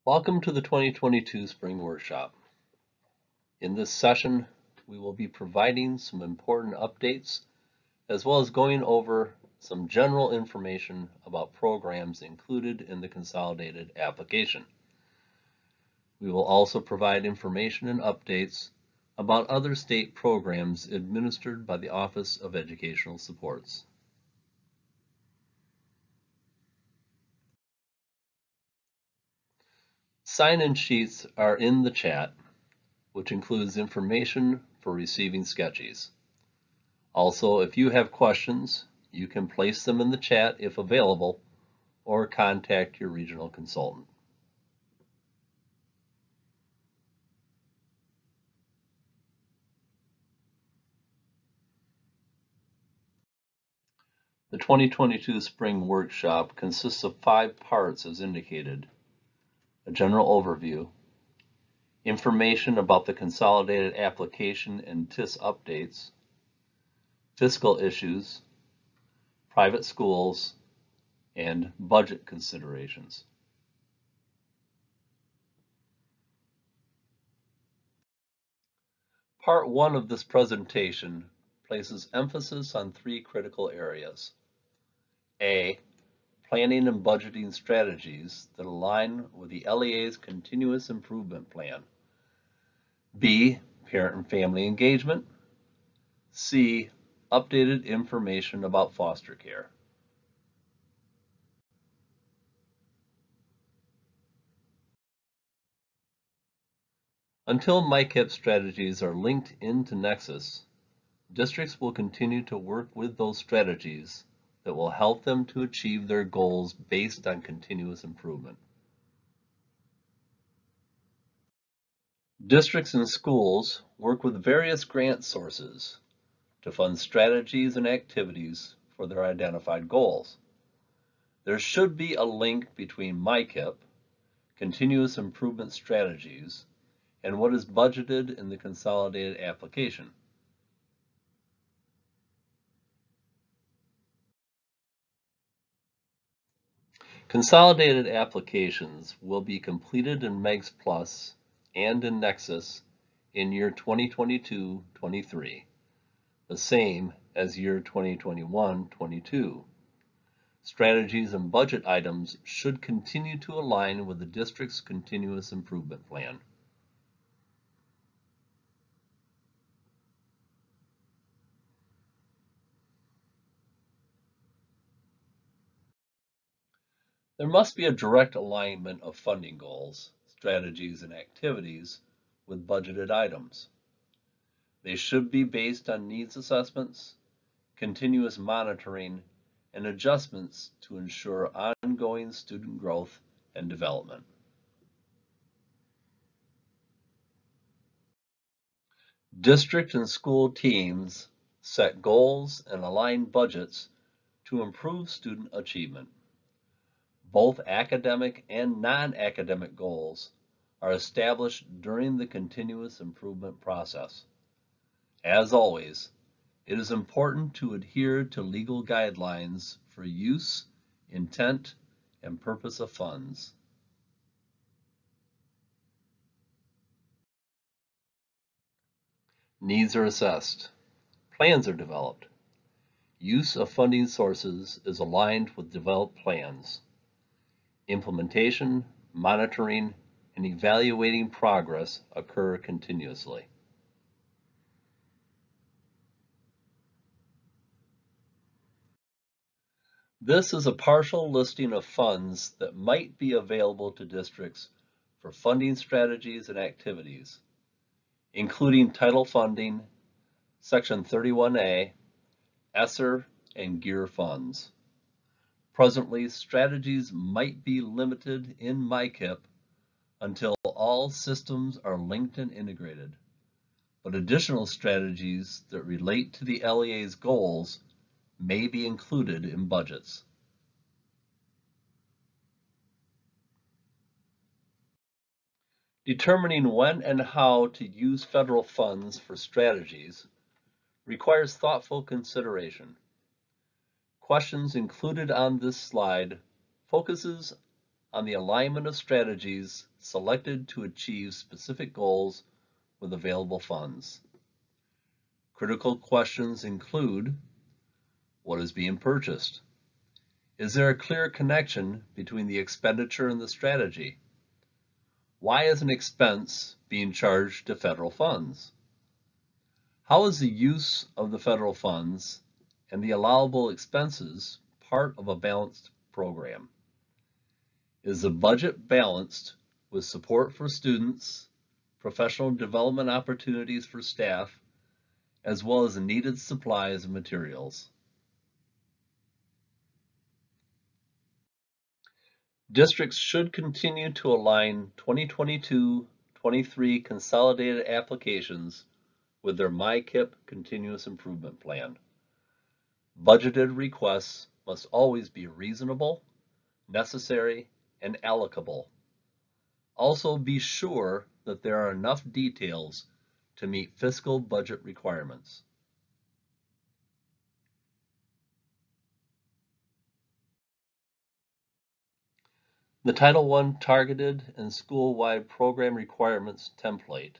Welcome to the 2022 Spring Workshop. In this session, we will be providing some important updates as well as going over some general information about programs included in the consolidated application. We will also provide information and updates about other state programs administered by the Office of Educational Supports. Sign-in sheets are in the chat, which includes information for receiving sketchies. Also, if you have questions, you can place them in the chat if available, or contact your regional consultant. The 2022 Spring Workshop consists of 5 parts as indicated: a general overview, information about the consolidated application and TIS updates, fiscal issues, private schools, and budget considerations. Part 1 of this presentation places emphasis on 3 critical areas. A, planning and budgeting strategies that align with the LEA's continuous improvement plan. B, parent and family engagement. C, updated information about foster care. Until MyKIP strategies are linked into Nexus, districts will continue to work with those strategies that will help them to achieve their goals based on continuous improvement. Districts and schools work with various grant sources to fund strategies and activities for their identified goals. There should be a link between MyKIP, continuous improvement strategies, and what is budgeted in the consolidated application. Consolidated applications will be completed in MEGS Plus and in Nexus in year 2022-23, the same as year 2021-22. Strategies and budget items should continue to align with the district's continuous improvement plan. There must be a direct alignment of funding goals, strategies, and activities with budgeted items. They should be based on needs assessments, continuous monitoring, and adjustments to ensure ongoing student growth and development. District and school teams set goals and align budgets to improve student achievement. Both academic and non-academic goals are established during the continuous improvement process. As always, it is important to adhere to legal guidelines for use, intent, and purpose of funds. Needs are assessed. Plans are developed. Use of funding sources is aligned with developed plans. Implementation, monitoring, and evaluating progress occur continuously. This is a partial listing of funds that might be available to districts for funding strategies and activities, including title funding, Section 31A, ESSER, and GEAR funds. Presently, strategies might be limited in MyKIP until all systems are linked and integrated, but additional strategies that relate to the LEA's goals may be included in budgets. Determining when and how to use federal funds for strategies requires thoughtful consideration. Questions included on this slide focuses on the alignment of strategies selected to achieve specific goals with available funds. Critical questions include: what is being purchased? Is there a clear connection between the expenditure and the strategy? Why is an expense being charged to federal funds? How is the use of the federal funds and the allowable expenses part of a balanced program? Is the budget balanced with support for students, professional development opportunities for staff, as well as the needed supplies and materials? Districts should continue to align 2022-23 consolidated applications with their MyKIP continuous improvement plan. Budgeted requests must always be reasonable, necessary, and allocable. Also be sure that there are enough details to meet fiscal budget requirements. The Title I Targeted and School-Wide Program Requirements template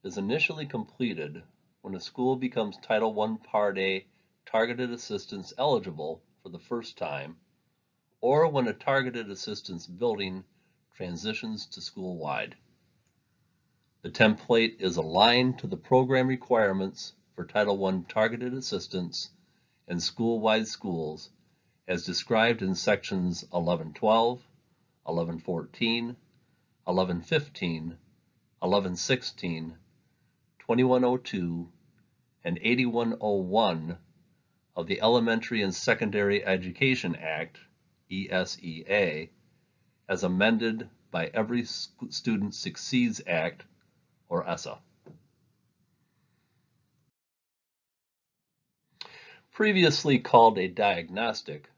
is initially completed when a school becomes Title I Part A Targeted Assistance eligible for the first time, or when a targeted assistance building transitions to school-wide. The template is aligned to the program requirements for Title I Targeted Assistance and school-wide schools as described in sections 1112, 1114, 1115, 1116, 2102, and 8101 of the Elementary and Secondary Education Act, ESEA, as amended by Every Student Succeeds Act, or ESSA. Previously called a diagnostic,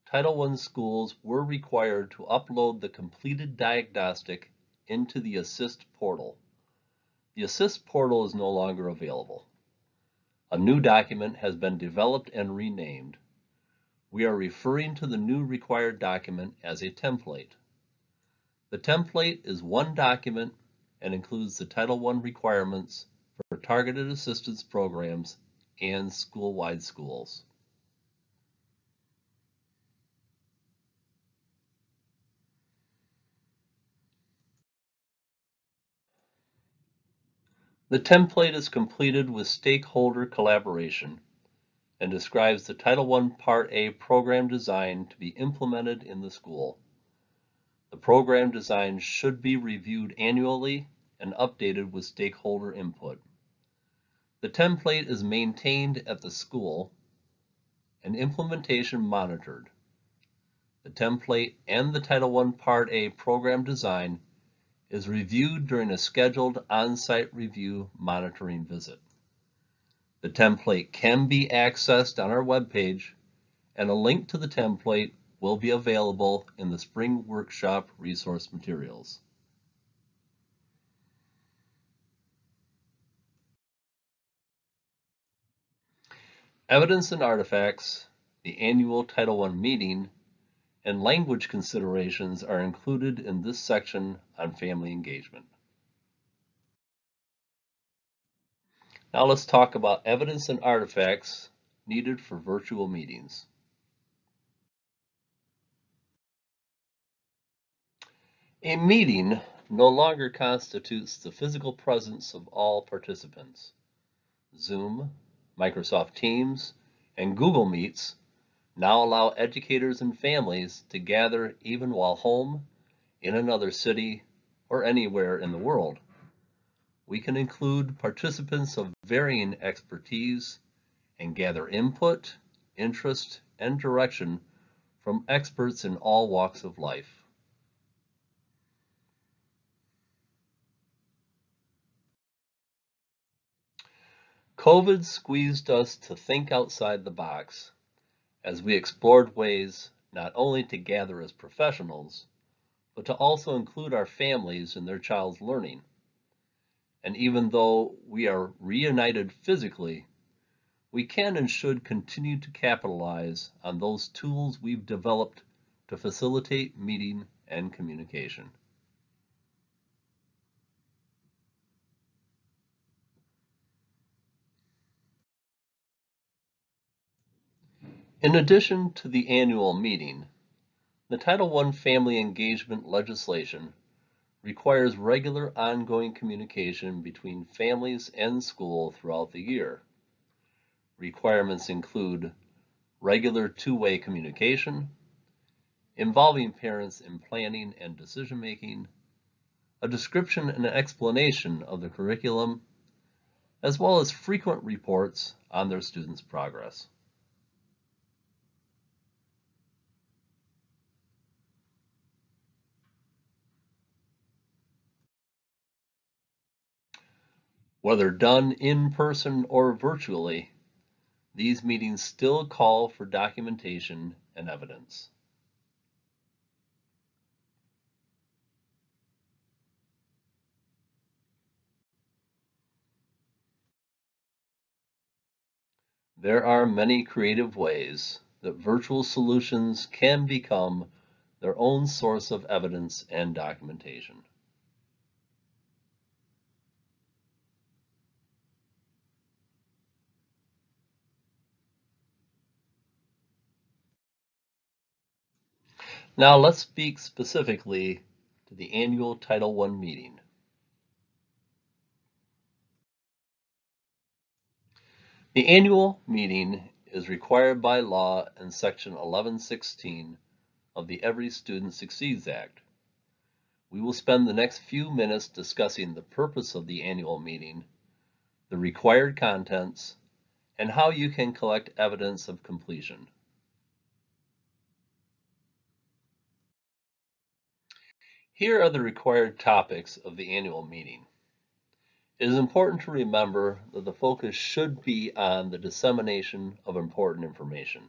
Title I schools were required to upload the completed diagnostic into the ASSIST portal. The ASSIST portal is no longer available. A new document has been developed and renamed. We are referring to the new required document as a template. The template is one document and includes the Title I requirements for targeted assistance programs and school-wide schools. The template is completed with stakeholder collaboration and describes the Title I Part A program design to be implemented in the school. The program design should be reviewed annually and updated with stakeholder input. The template is maintained at the school and implementation monitored. The template and the Title I Part A program design is reviewed during a scheduled on-site review monitoring visit. The template can be accessed on our webpage, and a link to the template will be available in the Spring Workshop resource materials. Evidence and artifacts, the annual Title I meeting, and language considerations are included in this section on family engagement. Now let's talk about evidence and artifacts needed for virtual meetings. A meeting no longer constitutes the physical presence of all participants. Zoom, Microsoft Teams, and Google Meets now allow educators and families to gather even while home, in another city, or anywhere in the world. We can include participants of varying expertise and gather input, interest, and direction from experts in all walks of life. COVID squeezed us to think outside the box as we explored ways not only to gather as professionals, but to also include our families in their child's learning. And even though we are reunited physically, we can and should continue to capitalize on those tools we've developed to facilitate meeting and communication. In addition to the annual meeting, the Title I family engagement legislation requires regular ongoing communication between families and school throughout the year. Requirements include regular two-way communication, involving parents in planning and decision-making, a description and explanation of the curriculum, as well as frequent reports on their students' progress. Whether done in person or virtually, these meetings still call for documentation and evidence. There are many creative ways that virtual solutions can become their own source of evidence and documentation. Now let's speak specifically to the annual Title I meeting. The annual meeting is required by law in Section 1116 of the Every Student Succeeds Act. We will spend the next few minutes discussing the purpose of the annual meeting, the required contents, and how you can collect evidence of completion. Here are the required topics of the annual meeting. It is important to remember that the focus should be on the dissemination of important information,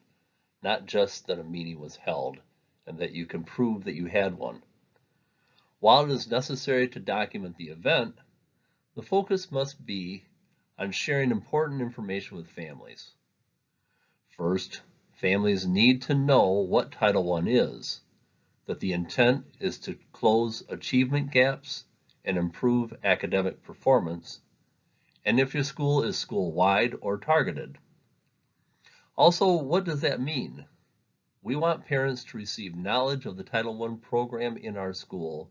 not just that a meeting was held and that you can prove that you had one. While it is necessary to document the event, the focus must be on sharing important information with families. First, families need to know what Title I is, that the intent is to close achievement gaps and improve academic performance, and if your school is school-wide or targeted. Also, what does that mean? We want parents to receive knowledge of the Title I program in our school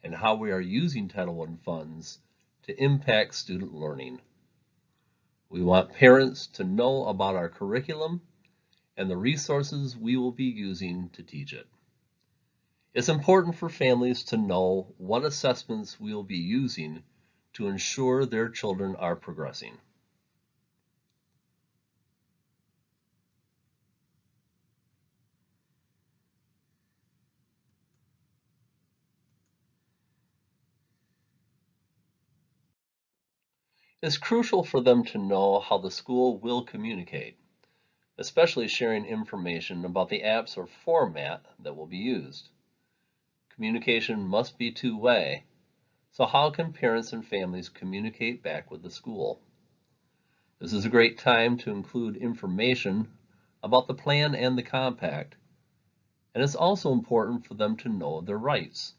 and how we are using Title I funds to impact student learning. We want parents to know about our curriculum and the resources we will be using to teach it. It's important for families to know what assessments we will be using to ensure their children are progressing. It's crucial for them to know how the school will communicate, especially sharing information about the apps or format that will be used. Communication must be two-way, so how can parents and families communicate back with the school? This is a great time to include information about the plan and the compact, and it's also important for them to know their rights.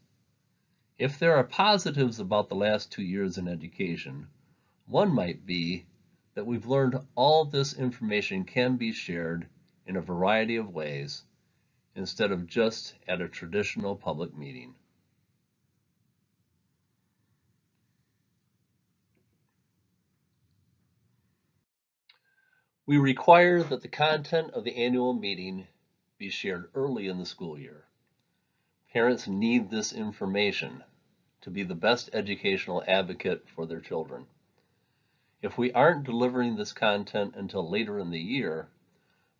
If there are positives about the last 2 years in education, one might be that we've learned all this information can be shared in a variety of ways instead of just at a traditional public meeting. We require that the content of the annual meeting be shared early in the school year. Parents need this information to be the best educational advocate for their children. If we aren't delivering this content until later in the year,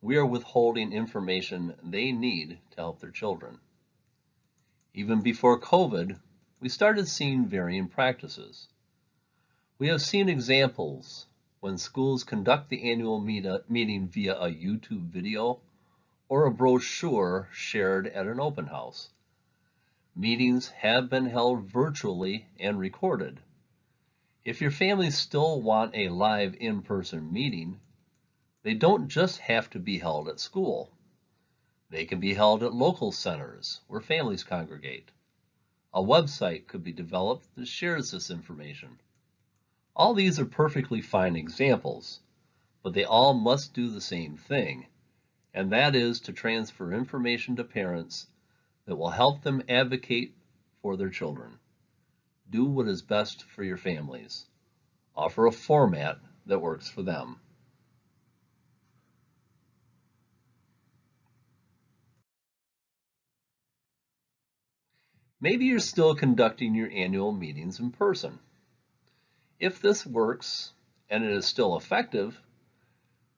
we are withholding information they need to help their children. Even before COVID, we started seeing varying practices. We have seen examples when schools conduct the annual meeting via a YouTube video or a brochure shared at an open house. Meetings have been held virtually and recorded. If your families still want a live in-person meeting, they don't just have to be held at school. They can be held at local centers where families congregate. A website could be developed that shares this information. All these are perfectly fine examples, but they all must do the same thing, and that is to transfer information to parents that will help them advocate for their children. Do what is best for your families. Offer a format that works for them. Maybe you're still conducting your annual meetings in person. If this works and it is still effective,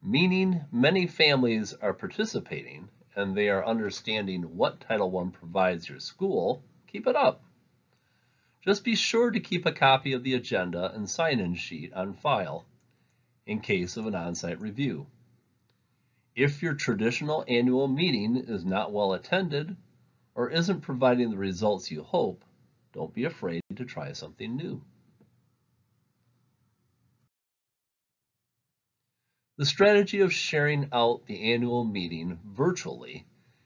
meaning many families are participating and they are understanding what Title I provides your school, keep it up. Just be sure to keep a copy of the agenda and sign-in sheet on file in case of an on-site review. If your traditional annual meeting is not well attended or isn't providing the results you hope, don't be afraid to try something new. The strategy of sharing out the annual meeting virtually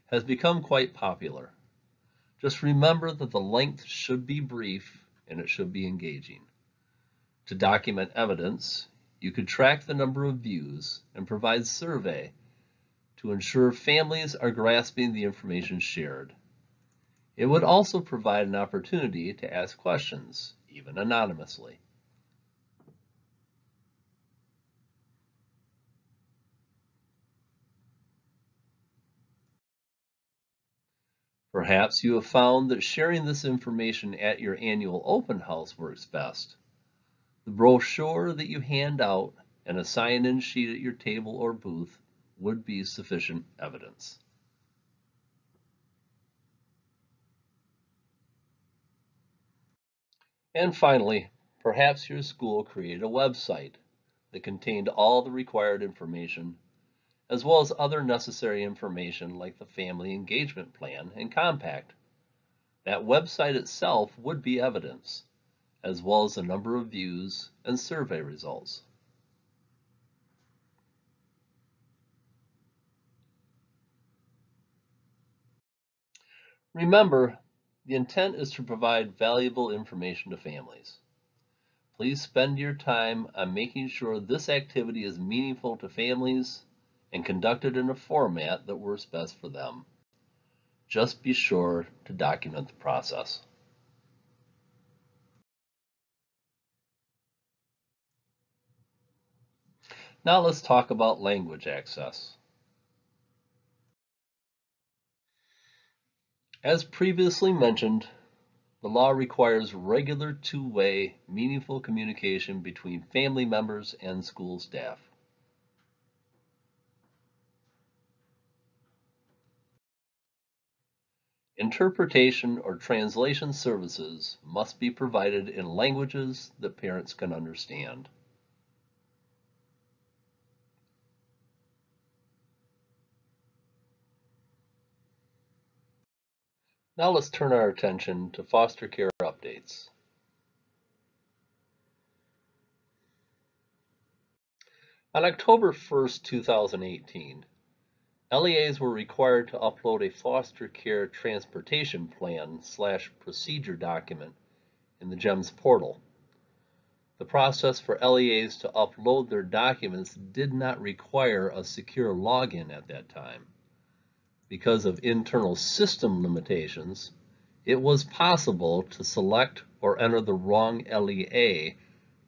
has become quite popular. Just remember that the length should be brief and it should be engaging. To document evidence, you could track the number of views and provide survey to ensure families are grasping the information shared. It would also provide an opportunity to ask questions, even anonymously. Perhaps you have found that sharing this information at your annual open house works best. The brochure that you hand out and a sign-in sheet at your table or booth would be sufficient evidence. And finally, perhaps your school created a website that contained all the required information, as well as other necessary information like the family engagement plan and compact. That website itself would be evidence, as well as the number of views and survey results. Remember, the intent is to provide valuable information to families. Please spend your time on making sure this activity is meaningful to families and conducted in a format that works best for them. Just be sure to document the process. Now let's talk about language access. As previously mentioned, the law requires regular two-way, meaningful communication between family members and school staff. Interpretation or translation services must be provided in languages that parents can understand. Now let's turn our attention to foster care updates. On October 1st, 2018, LEAs were required to upload a foster care transportation plan/procedure document in the GEMS portal. The process for LEAs to upload their documents did not require a secure login at that time. Because of internal system limitations, it was possible to select or enter the wrong LEA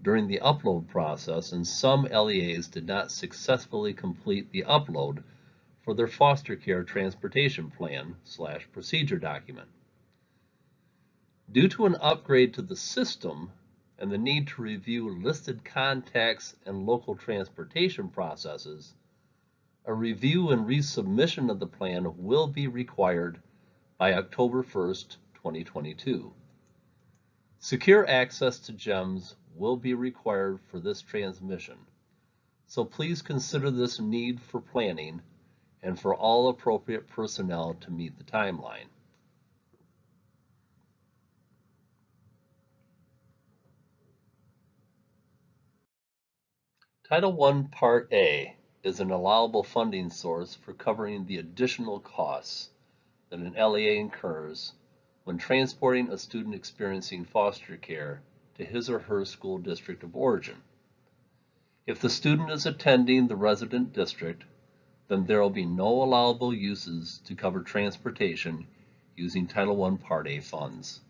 during the upload process, and some LEAs did not successfully complete the upload for their foster care transportation plan/procedure document. Due to an upgrade to the system and the need to review listed contacts and local transportation processes, a review and resubmission of the plan will be required by October 1st, 2022. Secure access to GEMS will be required for this transmission, so please consider this need for planning and for all appropriate personnel to meet the timeline. Title I, Part A, is an allowable funding source for covering the additional costs that an LEA incurs when transporting a student experiencing foster care to his or her school district of origin. If the student is attending the resident district, then there will be no allowable uses to cover transportation using Title I Part A funds.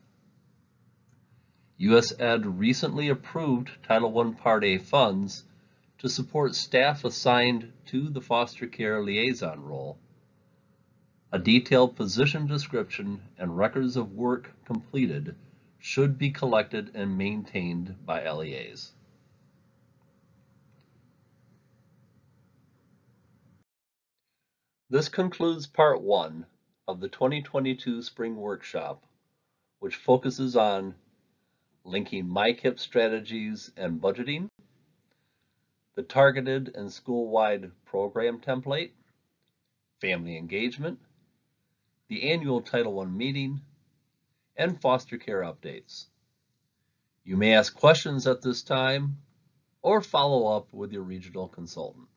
USED recently approved Title I Part A funds to support staff assigned to the foster care liaison role. A detailed position description and records of work completed should be collected and maintained by LEAs. This concludes Part 1 of the 2022 Spring Workshop, which focuses on linking MyKIP strategies and budgeting, the targeted and school-wide program template, family engagement, the annual Title I meeting, and foster care updates. You may ask questions at this time or follow up with your regional consultant.